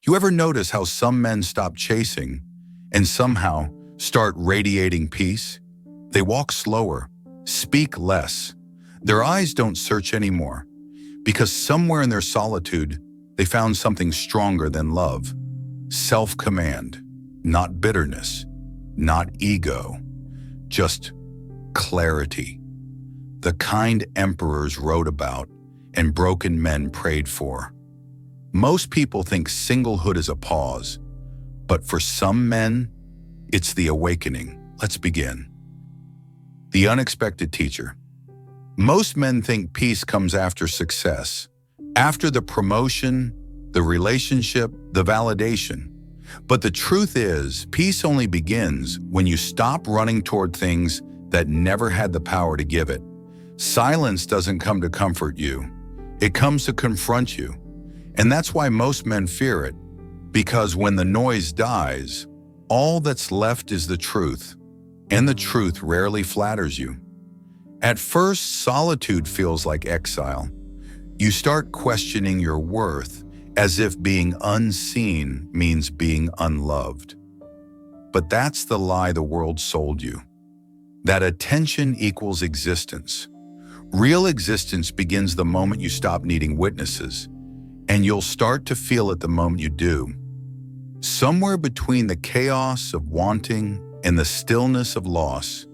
You ever notice how some men stop chasing and somehow start radiating peace? They walk slower, speak less. Their eyes don't search anymore because somewhere in their solitude, they found something stronger than love. Self-command, not bitterness, not ego, just clarity. The kind emperors wrote about and broken men prayed for. Most people think singlehood is a pause, but for some men, it's the awakening. Let's begin. The unexpected teacher. Most men think peace comes after success, after the promotion, the relationship, the validation. But the truth is, peace only begins when you stop running toward things that never had the power to give it. Silence doesn't come to comfort you. It comes to confront you. And that's why most men fear it, because when the noise dies, all that's left is the truth, and the truth rarely flatters you. At first, solitude feels like exile. You start questioning your worth as if being unseen means being unloved. But that's the lie the world sold you, that attention equals existence. Real existence begins the moment you stop needing witnesses, and you'll start to feel it the moment you do. Somewhere between the chaos of wanting and the stillness of loss,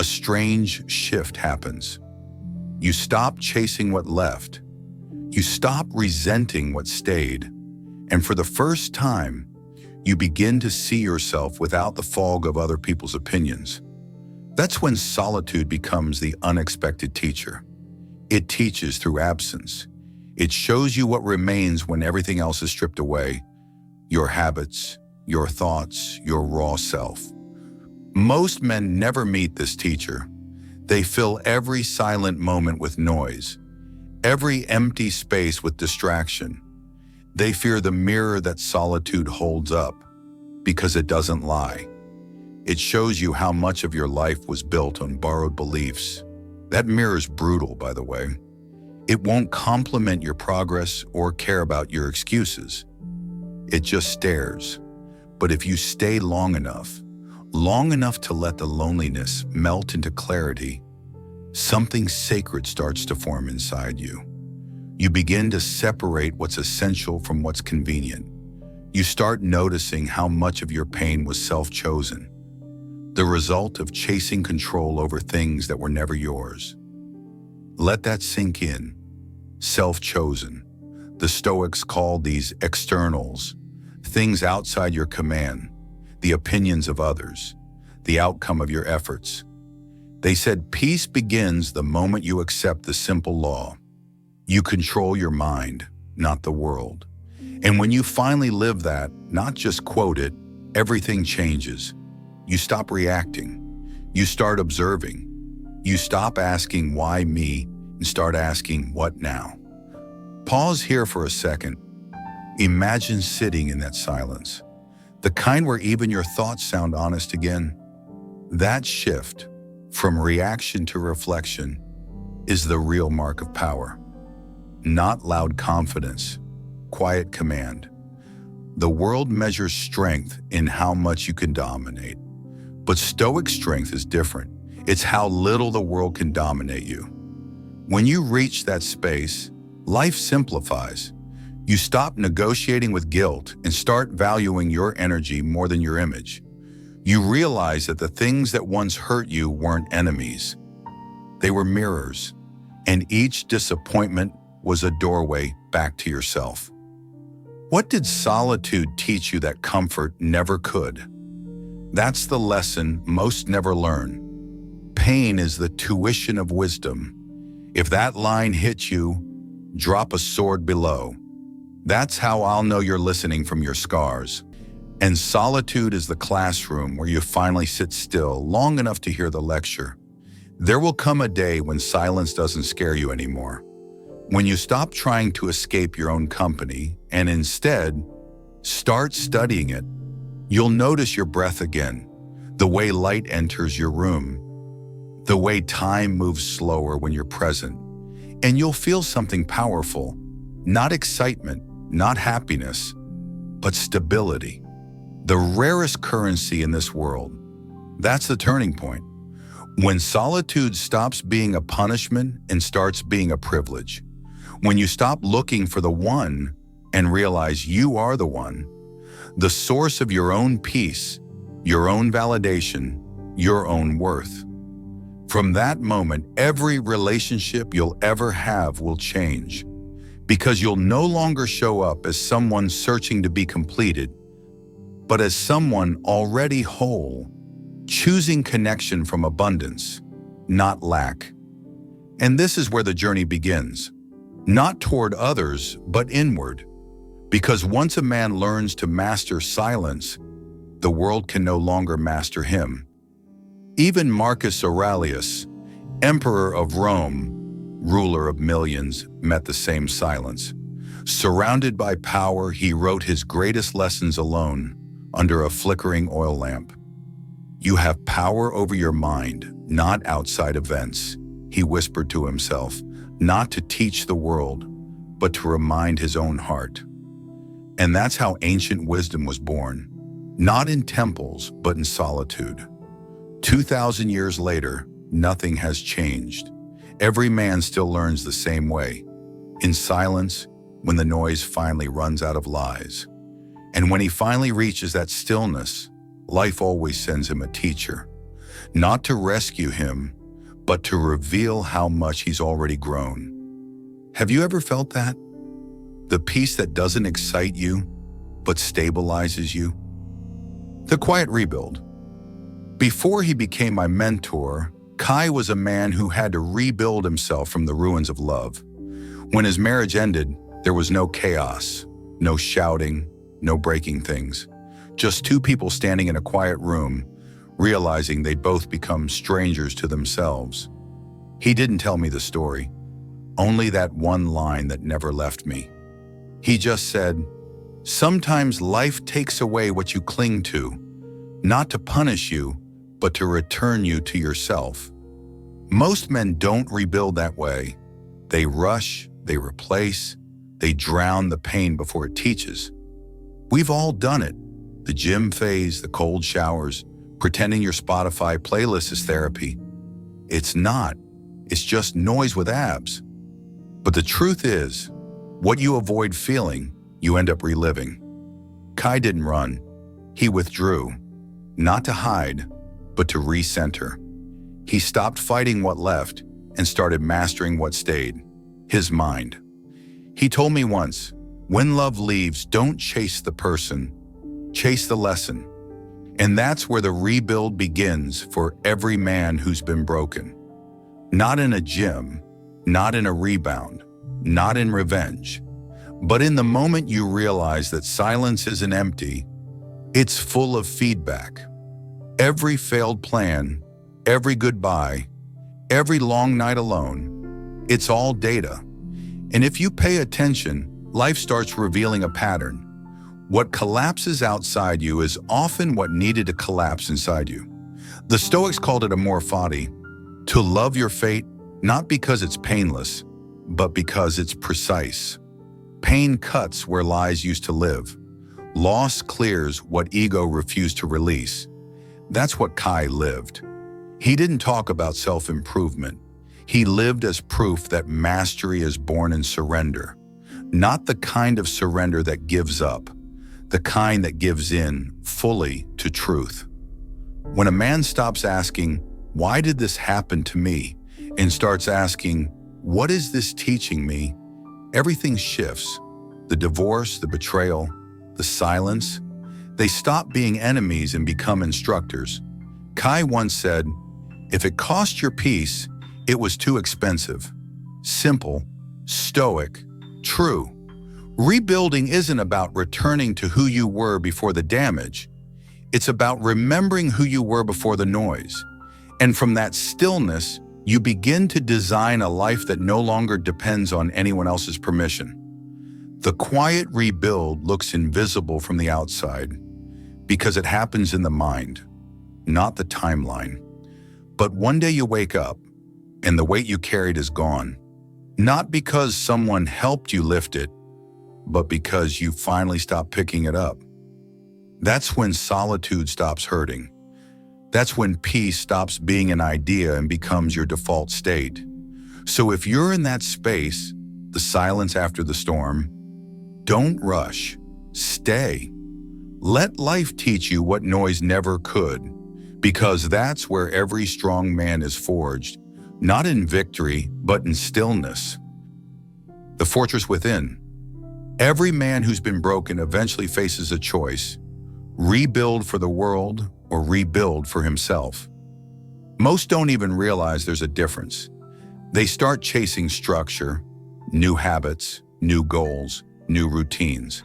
a strange shift happens. You stop chasing what left. You stop resenting what stayed. And for the first time, you begin to see yourself without the fog of other people's opinions. That's when solitude becomes the unexpected teacher. It teaches through absence. It shows you what remains when everything else is stripped away. Your habits, your thoughts, your raw self. Most men never meet this teacher. They fill every silent moment with noise, every empty space with distraction. They fear the mirror that solitude holds up because it doesn't lie. It shows you how much of your life was built on borrowed beliefs. That mirror's brutal, by the way. It won't compliment your progress or care about your excuses. It just stares. But if you stay long enough to let the loneliness melt into clarity, something sacred starts to form inside you. You begin to separate what's essential from what's convenient. You start noticing how much of your pain was self-chosen, the result of chasing control over things that were never yours. Let that sink in. Self-chosen. The Stoics called these externals, things outside your command, the opinions of others, the outcome of your efforts. They said peace begins the moment you accept the simple law. You control your mind, not the world. And when you finally live that, not just quote it, everything changes. You stop reacting. You start observing. You stop asking why me and start asking what now. Pause here for a second. Imagine sitting in that silence, the kind where even your thoughts sound honest again. That shift from reaction to reflection is the real mark of power. Not loud confidence, quiet command. The world measures strength in how much you can dominate. But Stoic strength is different. It's how little the world can dominate you. When you reach that space, life simplifies. You stop negotiating with guilt and start valuing your energy more than your image. You realize that the things that once hurt you weren't enemies. They were mirrors, and each disappointment was a doorway back to yourself. What did solitude teach you that comfort never could? That's the lesson most never learn. Pain is the tuition of wisdom. If that line hits you, drop a sword below. That's how I'll know you're listening from your scars. And solitude is the classroom where you finally sit still long enough to hear the lecture. There will come a day when silence doesn't scare you anymore. When you stop trying to escape your own company and instead start studying it, you'll notice your breath again, the way light enters your room, the way time moves slower when you're present, and you'll feel something powerful, not excitement, not happiness, but stability. The rarest currency in this world. That's the turning point. When solitude stops being a punishment and starts being a privilege. When you stop looking for the one and realize you are the one, the source of your own peace, your own validation, your own worth. From that moment, every relationship you'll ever have will change, because you'll no longer show up as someone searching to be completed, but as someone already whole, choosing connection from abundance, not lack. And this is where the journey begins, not toward others, but inward. Because once a man learns to master silence, the world can no longer master him. Even Marcus Aurelius, emperor of Rome, ruler of millions, met the same silence. Surrounded by power, he wrote his greatest lessons alone, under a flickering oil lamp. You have power over your mind, not outside events, he whispered to himself, not to teach the world, but to remind his own heart. And that's how ancient wisdom was born, not in temples, but in solitude. 2,000 years later, nothing has changed. Every man still learns the same way, in silence, when the noise finally runs out of lies. And when he finally reaches that stillness, life always sends him a teacher, not to rescue him, but to reveal how much he's already grown. Have you ever felt that? The peace that doesn't excite you, but stabilizes you? The quiet rebuild. Before he became my mentor, Kai was a man who had to rebuild himself from the ruins of love. When his marriage ended, there was no chaos, no shouting, no breaking things. Just two people standing in a quiet room, realizing they'd both become strangers to themselves. He didn't tell me the story, only that one line that never left me. He just said, "Sometimes life takes away what you cling to, not to punish you, but to return you to yourself." Most men don't rebuild that way. They rush, they replace, they drown the pain before it teaches. We've all done it. The gym phase, the cold showers, pretending your Spotify playlist is therapy. It's not. It's just noise with abs. But the truth is, what you avoid feeling, you end up reliving. Kai didn't run. He withdrew, not to hide, but to recenter. He stopped fighting what left and started mastering what stayed, his mind. He told me once, when love leaves, don't chase the person, chase the lesson. And that's where the rebuild begins for every man who's been broken. Not in a gym, not in a rebound, not in revenge, but in the moment you realize that silence isn't empty, it's full of feedback. Every failed plan, every goodbye, every long night alone, it's all data. And if you pay attention, life starts revealing a pattern. What collapses outside you is often what needed to collapse inside you. The Stoics called it amor fati, to love your fate, not because it's painless, but because it's precise. Pain cuts where lies used to live. Loss clears what ego refused to release. That's what Kai lived. He didn't talk about self-improvement. He lived as proof that mastery is born in surrender. Not the kind of surrender that gives up, the kind that gives in fully to truth. When a man stops asking, "Why did this happen to me?" and starts asking, "What is this teaching me?" everything shifts. The divorce, the betrayal, the silence. They stop being enemies and become instructors. Kai once said, "If it cost your peace, it was too expensive." Simple, stoic, true. Rebuilding isn't about returning to who you were before the damage. It's about remembering who you were before the noise. And from that stillness, you begin to design a life that no longer depends on anyone else's permission. The quiet rebuild looks invisible from the outside because it happens in the mind, not the timeline. But one day you wake up and the weight you carried is gone. Not because someone helped you lift it, but because you finally stop picking it up. That's when solitude stops hurting. That's when peace stops being an idea and becomes your default state. So if you're in that space, the silence after the storm, don't rush. Stay. Let life teach you what noise never could, because that's where every strong man is forged, not in victory, but in stillness. The fortress within. Every man who's been broken eventually faces a choice: rebuild for the world or rebuild for himself. Most don't even realize there's a difference. They start chasing structure, new habits, new goals, new routines.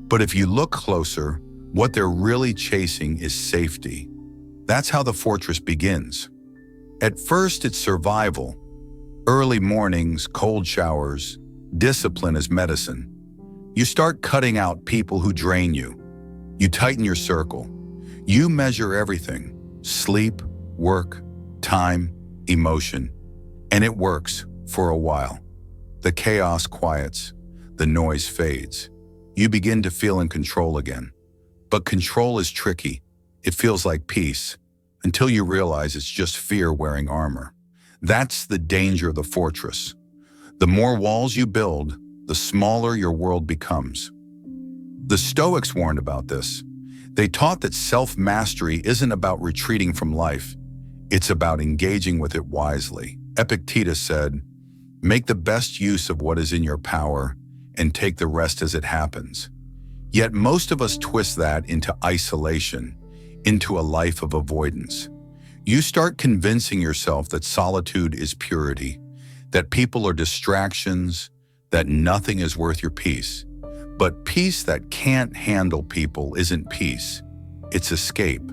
But if you look closer, what they're really chasing is safety. That's how the fortress begins. At first, it's survival. Early mornings, cold showers, discipline as medicine. You start cutting out people who drain you. You tighten your circle. You measure everything: sleep, work, time, emotion. And it works for a while. The chaos quiets, the noise fades. You begin to feel in control again. But control is tricky. It feels like peace, until you realize it's just fear wearing armor. That's the danger of the fortress. The more walls you build, the smaller your world becomes. The Stoics warned about this. They taught that self-mastery isn't about retreating from life. It's about engaging with it wisely. Epictetus said, "Make the best use of what is in your power and take the rest as it happens." Yet most of us twist that into isolation, into a life of avoidance. You start convincing yourself that solitude is purity, that people are distractions, that nothing is worth your peace. But peace that can't handle people isn't peace. It's escape,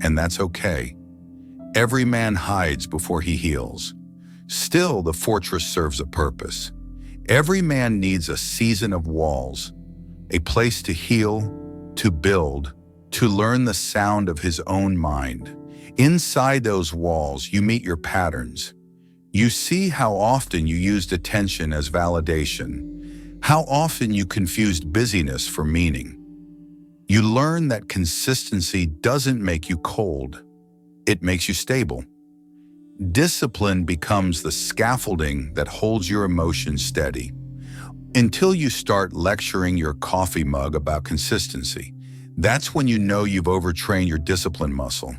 and that's okay. Every man hides before he heals. Still, the fortress serves a purpose. Every man needs a season of walls, a place to heal, to build, to learn the sound of his own mind. Inside those walls, you meet your patterns. You see how often you used attention as validation, how often you confused busyness for meaning. You learn that consistency doesn't make you cold. It makes you stable. Discipline becomes the scaffolding that holds your emotions steady. Until you start lecturing your coffee mug about consistency, that's when you know you've overtrained your discipline muscle.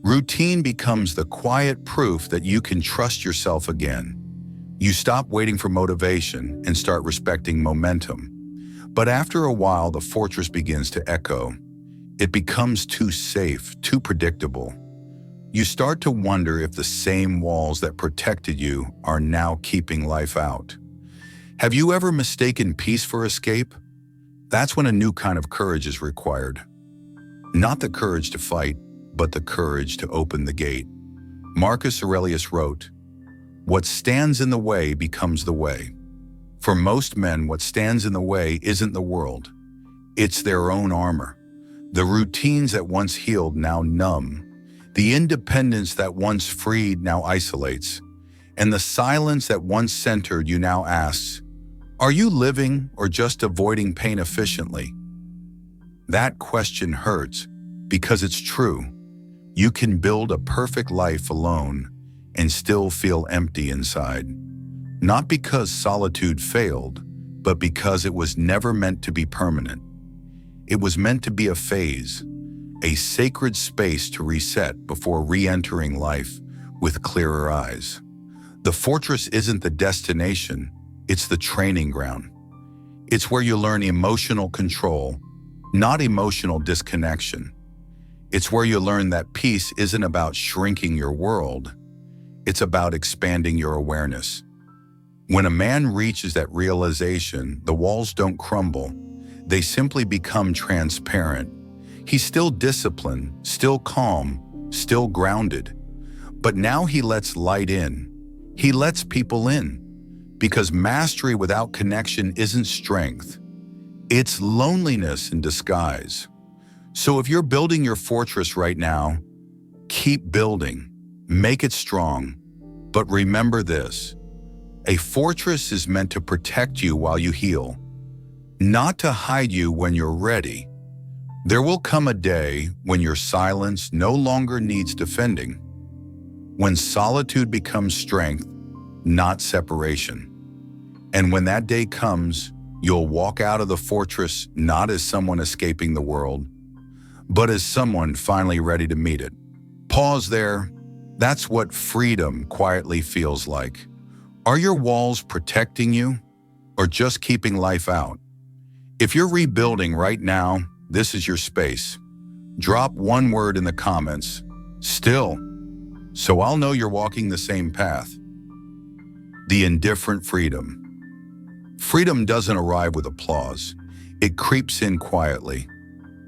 Routine becomes the quiet proof that you can trust yourself again. You stop waiting for motivation and start respecting momentum. But after a while, the fortress begins to echo. It becomes too safe, too predictable. You start to wonder if the same walls that protected you are now keeping life out. Have you ever mistaken peace for escape? That's when a new kind of courage is required. Not the courage to fight, but the courage to open the gate. Marcus Aurelius wrote, "What stands in the way becomes the way." For most men, what stands in the way isn't the world. It's their own armor. The routines that once healed now numb. The independence that once freed now isolates. And the silence that once centered you now asks, "Are you living or just avoiding pain efficiently?" That question hurts because it's true. You can build a perfect life alone and still feel empty inside. Not because solitude failed, but because it was never meant to be permanent. It was meant to be a phase, a sacred space to reset before re-entering life with clearer eyes. The fortress isn't the destination, it's the training ground. It's where you learn emotional control, not emotional disconnection. It's where you learn that peace isn't about shrinking your world, it's about expanding your awareness. When a man reaches that realization, the walls don't crumble, they simply become transparent. He's still disciplined, still calm, still grounded. But now he lets light in. He lets people in. Because mastery without connection isn't strength. It's loneliness in disguise. So if you're building your fortress right now, keep building. Make it strong. But remember this: a fortress is meant to protect you while you heal, not to hide you when you're ready. There will come a day when your silence no longer needs defending, when solitude becomes strength, not separation. And when that day comes, you'll walk out of the fortress not as someone escaping the world, but as someone finally ready to meet it. Pause there. That's what freedom quietly feels like. Are your walls protecting you or just keeping life out? If you're rebuilding right now, this is your space. Drop one word in the comments, still, so I'll know you're walking the same path. The indifferent freedom. Freedom doesn't arrive with applause. It creeps in quietly.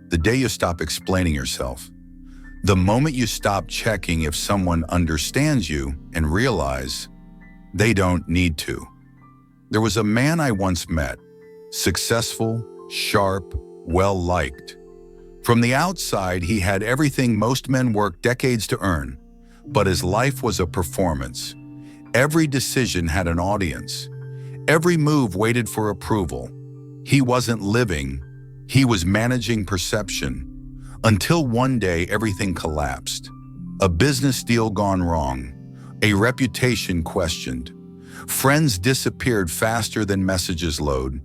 The day you stop explaining yourself. The moment you stop checking if someone understands you and realize they don't need to. There was a man I once met, successful, sharp, well-liked. From the outside, he had everything most men work decades to earn, but his life was a performance. Every decision had an audience. Every move waited for approval. He wasn't living, he was managing perception. Until one day, everything collapsed. A business deal gone wrong, a reputation questioned. Friends disappeared faster than messages load,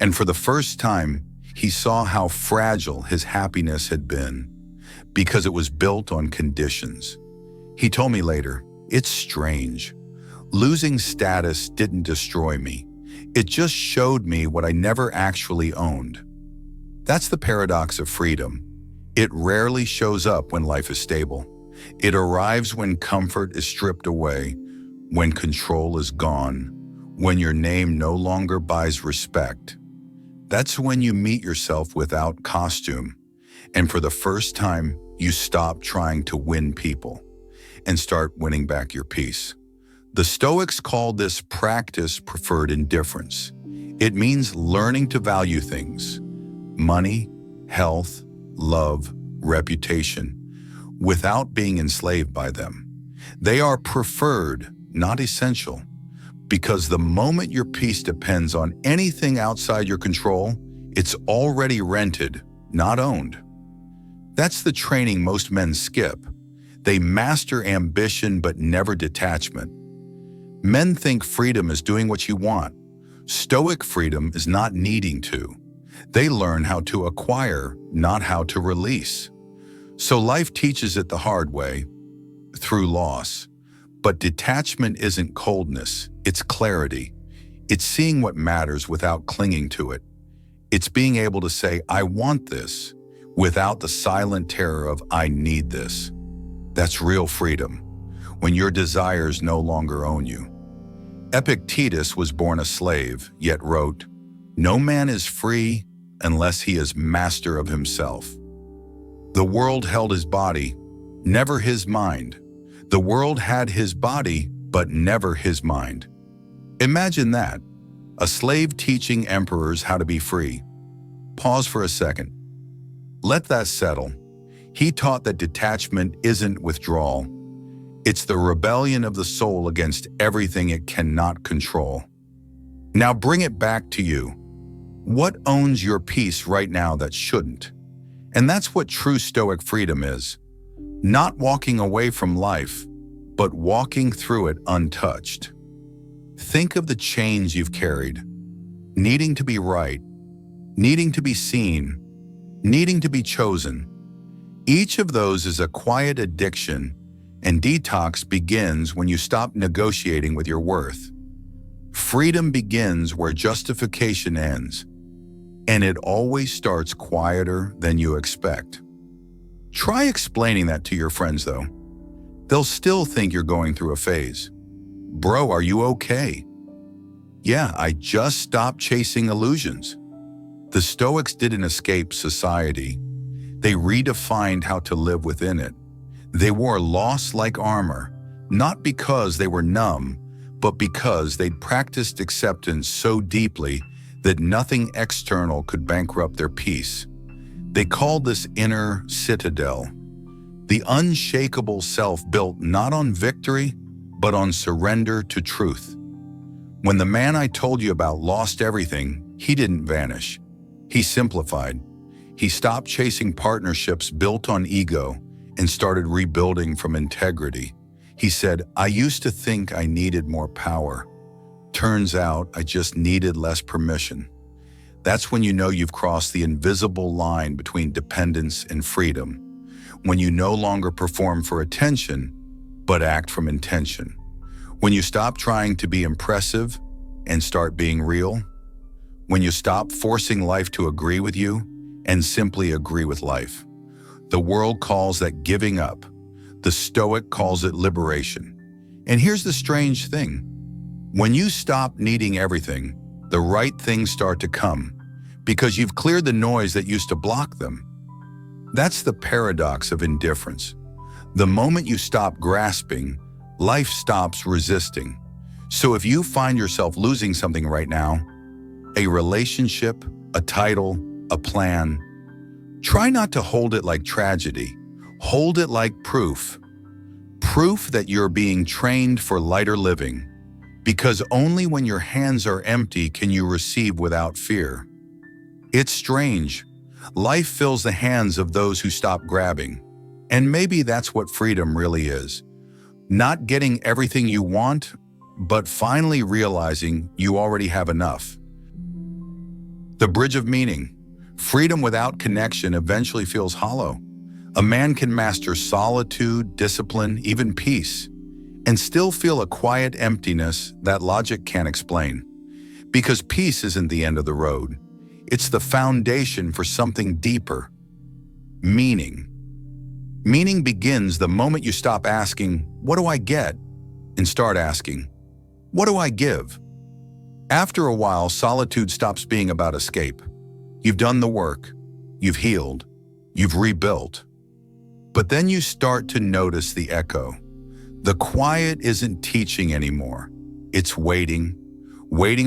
and for the first time, he saw how fragile his happiness had been because it was built on conditions. He told me later, "It's strange. Losing status didn't destroy me. It just showed me what I never actually owned." That's the paradox of freedom. It rarely shows up when life is stable. It arrives when comfort is stripped away, when control is gone, when your name no longer buys respect. That's when you meet yourself without costume, and for the first time, you stop trying to win people and start winning back your peace. The Stoics call this practice preferred indifference. It means learning to value things, money, health, love, reputation, without being enslaved by them. They are preferred, not essential, because the moment your peace depends on anything outside your control, it's already rented, not owned. That's the training most men skip. They master ambition but never detachment. Men think freedom is doing what you want. Stoic freedom is not needing to. They learn how to acquire, not how to release. So life teaches it the hard way, through loss. But detachment isn't coldness, it's clarity. It's seeing what matters without clinging to it. It's being able to say, "I want this," without the silent terror of "I need this." That's real freedom, when your desires no longer own you. Epictetus was born a slave, yet wrote, "No man is free unless he is master of himself." The world held his body, never his mind. The world had his body, but never his mind. Imagine that, a slave teaching emperors how to be free. Pause for a second. Let that settle. He taught that detachment isn't withdrawal. It's the rebellion of the soul against everything it cannot control. Now bring it back to you. What owns your peace right now that shouldn't? And that's what true Stoic freedom is. Not walking away from life, but walking through it untouched. Think of the chains you've carried. Needing to be right, needing to be seen, needing to be chosen. Each of those is a quiet addiction, and detox begins when you stop negotiating with your worth. Freedom begins where justification ends, and it always starts quieter than you expect. Try explaining that to your friends, though. They'll still think you're going through a phase. "Bro, are you okay?" "Yeah, I just stopped chasing illusions." The Stoics didn't escape society. They redefined how to live within it. They wore loss like armor, not because they were numb, but because they'd practiced acceptance so deeply that nothing external could bankrupt their peace. They called this inner citadel, the unshakable self built not on victory, but on surrender to truth. When the man I told you about lost everything, he didn't vanish. He simplified. He stopped chasing partnerships built on ego and started rebuilding from integrity. He said, I used to think I needed more power. Turns out I just needed less permission. That's when you know you've crossed the invisible line between dependence and freedom. When you no longer perform for attention, but act from intention. When you stop trying to be impressive and start being real. When you stop forcing life to agree with you and simply agree with life. The world calls that giving up. The Stoic calls it liberation. And here's the strange thing. When you stop needing everything, the right things start to come because you've cleared the noise that used to block them. That's the paradox of indifference. The moment you stop grasping, life stops resisting. So if you find yourself losing something right now, a relationship, a title, a plan, try not to hold it like tragedy. Hold it like proof. Proof that you're being trained for lighter living. Because only when your hands are empty can you receive without fear. It's strange. Life fills the hands of those who stop grabbing. And maybe that's what freedom really is. Not getting everything you want, but finally realizing you already have enough. The bridge of meaning. Freedom without connection eventually feels hollow. A man can master solitude, discipline, even peace, and still feel a quiet emptiness that logic can't explain. Because peace isn't the end of the road. It's the foundation for something deeper. Meaning. Meaning begins the moment you stop asking, what do I get? And start asking, what do I give? After a while, solitude stops being about escape. You've done the work, you've healed, you've rebuilt. But then you start to notice the echo. The quiet isn't teaching anymore. It's waiting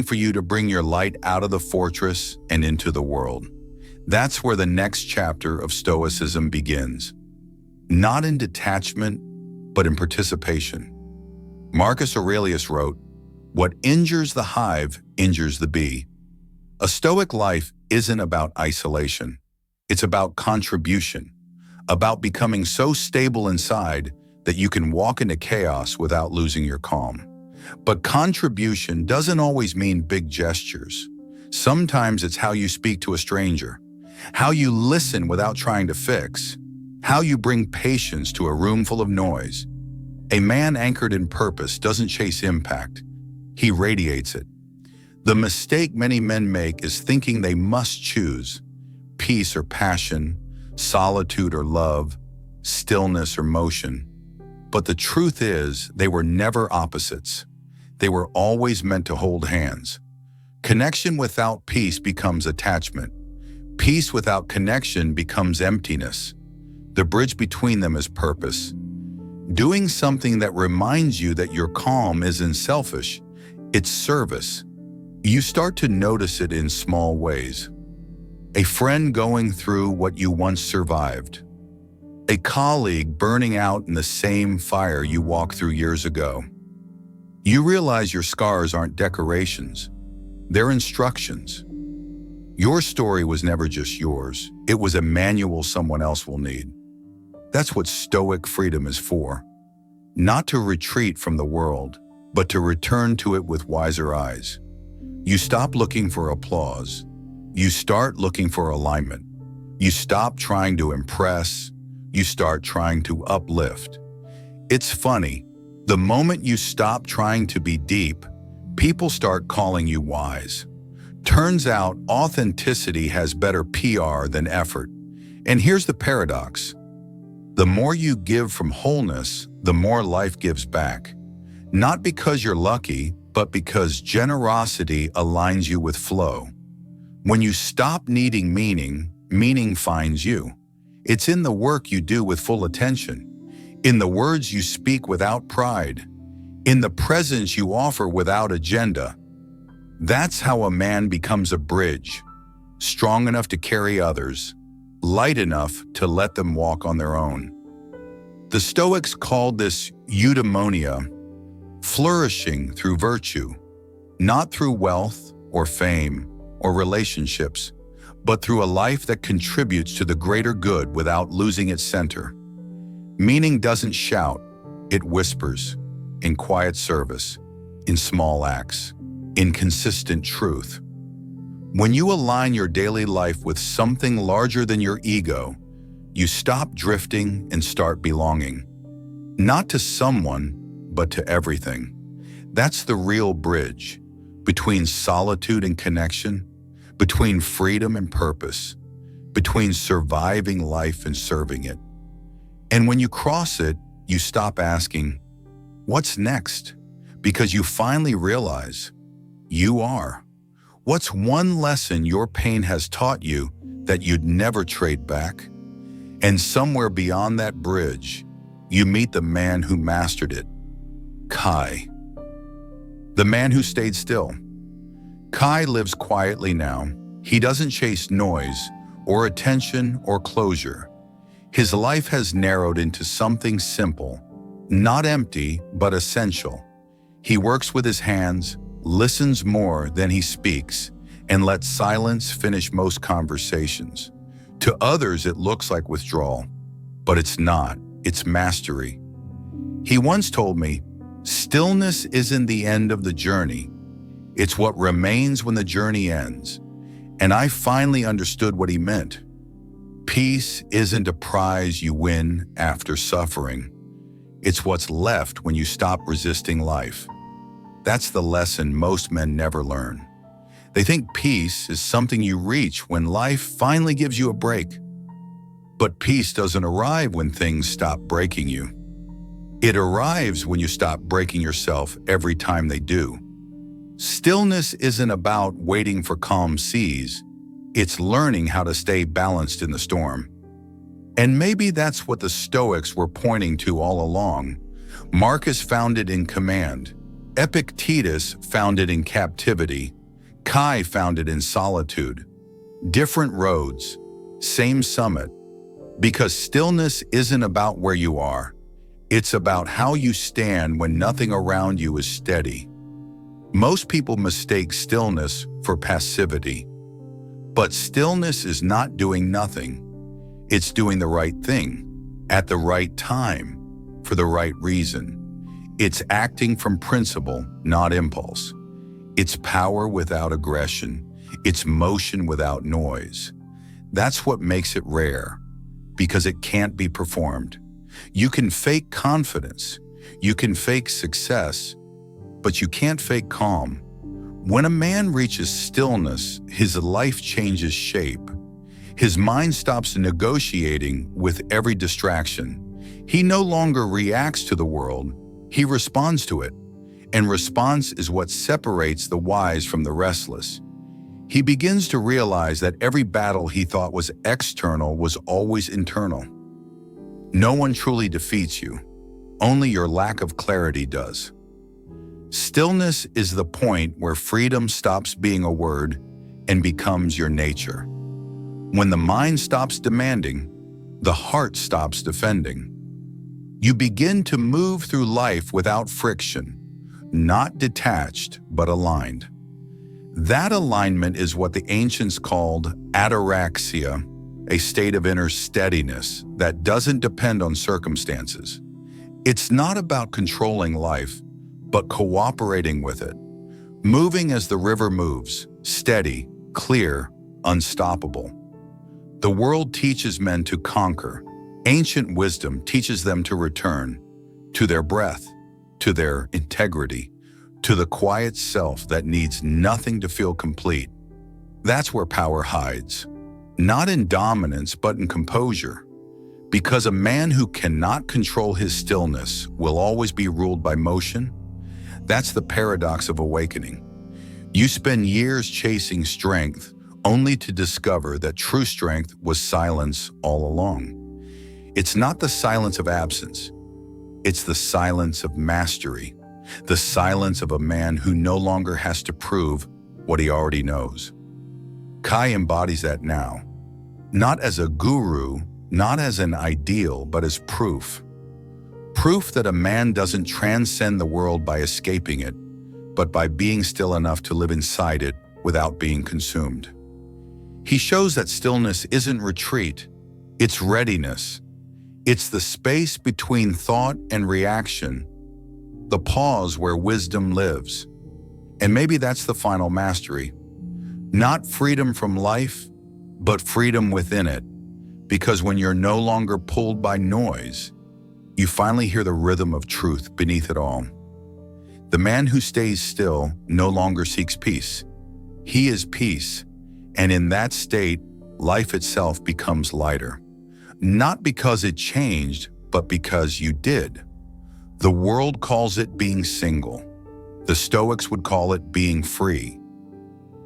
for you to bring your light out of the fortress and into the world. That's where the next chapter of Stoicism begins. Not in detachment, but in participation. Marcus Aurelius wrote, "What injures the hive injures the bee." A Stoic life isn't about isolation. It's about contribution, about becoming so stable inside that you can walk into chaos without losing your calm. But contribution doesn't always mean big gestures. Sometimes it's how you speak to a stranger, how you listen without trying to fix, how you bring patience to a room full of noise. A man anchored in purpose doesn't chase impact. He radiates it. The mistake many men make is thinking they must choose peace or passion, solitude or love, stillness or motion. But the truth is, they were never opposites. They were always meant to hold hands. Connection without peace becomes attachment. Peace without connection becomes emptiness. The bridge between them is purpose. Doing something that reminds you that your calm isn't selfish, it's service. You start to notice it in small ways. A friend going through what you once survived. A colleague burning out in the same fire you walked through years ago. You realize your scars aren't decorations. They're instructions. Your story was never just yours. It was a manual someone else will need. That's what Stoic freedom is for. Not to retreat from the world, but to return to it with wiser eyes. You stop looking for applause. You start looking for alignment. You stop trying to impress. You start trying to uplift. It's funny, the moment you stop trying to be deep, people start calling you wise. Turns out authenticity has better PR than effort. And here's the paradox. The more you give from wholeness, the more life gives back. Not because you're lucky, but because generosity aligns you with flow. When you stop needing meaning, meaning finds you. It's in the work you do with full attention, in the words you speak without pride, in the presence you offer without agenda. That's how a man becomes a bridge, strong enough to carry others, light enough to let them walk on their own. The Stoics called this eudaimonia, flourishing through virtue, not through wealth or fame or relationships, but through a life that contributes to the greater good without losing its center. Meaning doesn't shout, it whispers, in quiet service, in small acts, in consistent truth. When you align your daily life with something larger than your ego, you stop drifting and start belonging. Not to someone, but to everything. That's the real bridge between solitude and connection, between freedom and purpose, between surviving life and serving it. And when you cross it, you stop asking, what's next? Because you finally realize you are. What's one lesson your pain has taught you that you'd never trade back? And somewhere beyond that bridge, you meet the man who mastered it, Kai. The man who stayed still. Kai lives quietly now. He doesn't chase noise or attention or closure. His life has narrowed into something simple, not empty, but essential. He works with his hands, listens more than he speaks, and lets silence finish most conversations. To others, it looks like withdrawal, but it's not. It's mastery. He once told me, stillness isn't the end of the journey. It's what remains when the journey ends. And I finally understood what he meant. Peace isn't a prize you win after suffering. It's what's left when you stop resisting life. That's the lesson most men never learn. They think peace is something you reach when life finally gives you a break. But peace doesn't arrive when things stop breaking you. It arrives when you stop breaking yourself every time they do. Stillness isn't about waiting for calm seas. It's learning how to stay balanced in the storm. And maybe that's what the Stoics were pointing to all along. Marcus found it in command. Epictetus found it in captivity. Kai found it in solitude. Different roads, same summit. Because stillness isn't about where you are. It's about how you stand when nothing around you is steady. Most people mistake stillness for passivity. But stillness is not doing nothing. It's doing the right thing, at the right time, for the right reason. It's acting from principle, not impulse. It's power without aggression. It's motion without noise. That's what makes it rare, because it can't be performed. You can fake confidence. You can fake success, but you can't fake calm. When a man reaches stillness, his life changes shape. His mind stops negotiating with every distraction. He no longer reacts to the world, he responds to it. And response is what separates the wise from the restless. He begins to realize that every battle he thought was external was always internal. No one truly defeats you. Only your lack of clarity does. Stillness is the point where freedom stops being a word and becomes your nature. When the mind stops demanding, the heart stops defending. You begin to move through life without friction, not detached, but aligned. That alignment is what the ancients called ataraxia, a state of inner steadiness that doesn't depend on circumstances. It's not about controlling life, but cooperating with it, moving as the river moves, steady, clear, unstoppable. The world teaches men to conquer. Ancient wisdom teaches them to return to their breath, to their integrity, to the quiet self that needs nothing to feel complete. That's where power hides, not in dominance, but in composure. Because a man who cannot control his stillness will always be ruled by motion. That's the paradox of awakening. You spend years chasing strength only to discover that true strength was silence all along. It's not the silence of absence. It's the silence of mastery, the silence of a man who no longer has to prove what he already knows. Kai embodies that now, not as a guru, not as an ideal, but as proof. Proof that a man doesn't transcend the world by escaping it, but by being still enough to live inside it without being consumed. He shows that stillness isn't retreat, it's readiness. It's the space between thought and reaction, the pause where wisdom lives. And maybe that's the final mastery. Not freedom from life, but freedom within it. Because when you're no longer pulled by noise, you finally hear the rhythm of truth beneath it all. The man who stays still no longer seeks peace. He is peace, and in that state, life itself becomes lighter. Not because it changed, but because you did. The world calls it being single. The Stoics would call it being free.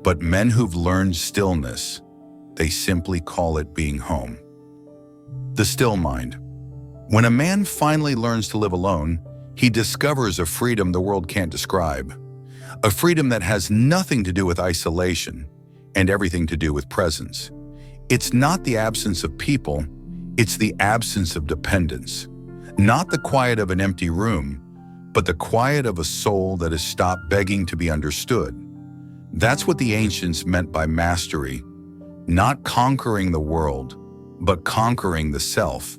But men who've learned stillness, they simply call it being home. The still mind. When a man finally learns to live alone, he discovers a freedom the world can't describe. A freedom that has nothing to do with isolation and everything to do with presence. It's not the absence of people, it's the absence of dependence. Not the quiet of an empty room, but the quiet of a soul that has stopped begging to be understood. That's what the ancients meant by mastery. Not conquering the world, but conquering the self.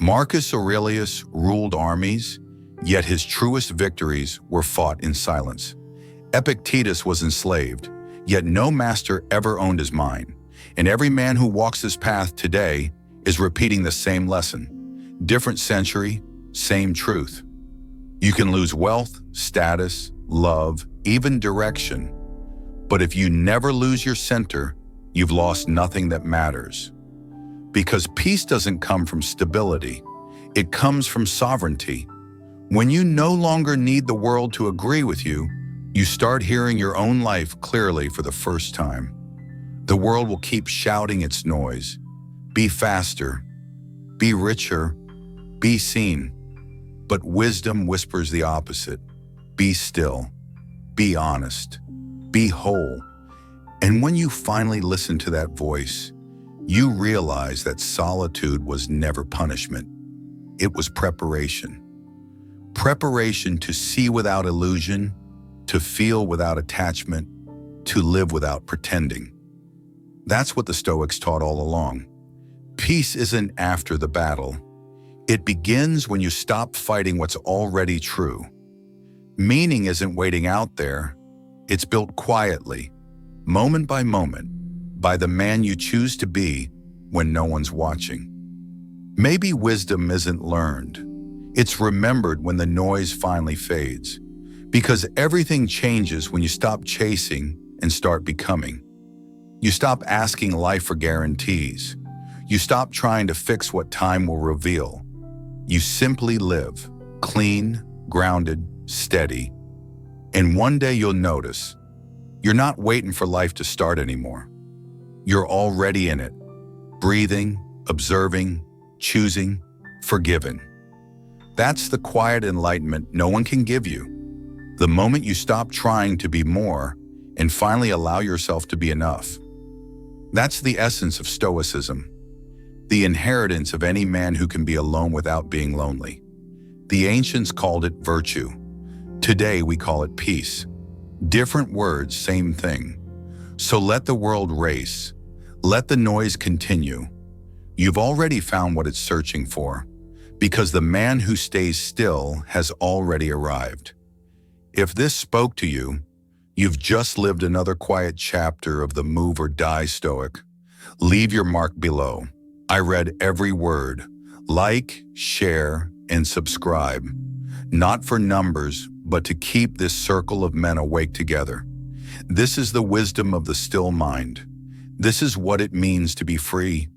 Marcus Aurelius ruled armies, yet his truest victories were fought in silence. Epictetus was enslaved, yet no master ever owned his mind. And every man who walks this path today is repeating the same lesson. Different century, same truth. You can lose wealth, status, love, even direction. But if you never lose your center, you've lost nothing that matters. Because peace doesn't come from stability, it comes from sovereignty. When you no longer need the world to agree with you, you start hearing your own life clearly for the first time. The world will keep shouting its noise. Be faster, be richer, be seen. But wisdom whispers the opposite. Be still, be honest, be whole. And when you finally listen to that voice, you realize that solitude was never punishment. It was preparation. Preparation to see without illusion, to feel without attachment, to live without pretending. That's what the Stoics taught all along. Peace isn't after the battle. It begins when you stop fighting what's already true. Meaning isn't waiting out there. It's built quietly, moment by moment, by the man you choose to be when no one's watching. Maybe wisdom isn't learned. It's remembered when the noise finally fades. Because everything changes when you stop chasing and start becoming. You stop asking life for guarantees. You stop trying to fix what time will reveal. You simply live, clean, grounded, steady. And one day you'll notice, you're not waiting for life to start anymore. You're already in it, breathing, observing, choosing, forgiven. That's the quiet enlightenment no one can give you. The moment you stop trying to be more and finally allow yourself to be enough. That's the essence of Stoicism, the inheritance of any man who can be alone without being lonely. The ancients called it virtue. Today we call it peace. Different words, same thing. So let the world race. Let the noise continue. You've already found what it's searching for, because the man who stays still has already arrived. If this spoke to you, you've just lived another quiet chapter of the Move or Die Stoic. Leave your mark below. I read every word. Like, share, and subscribe. Not for numbers, but to keep this circle of men awake together. This is the wisdom of the still mind. This is what it means to be free,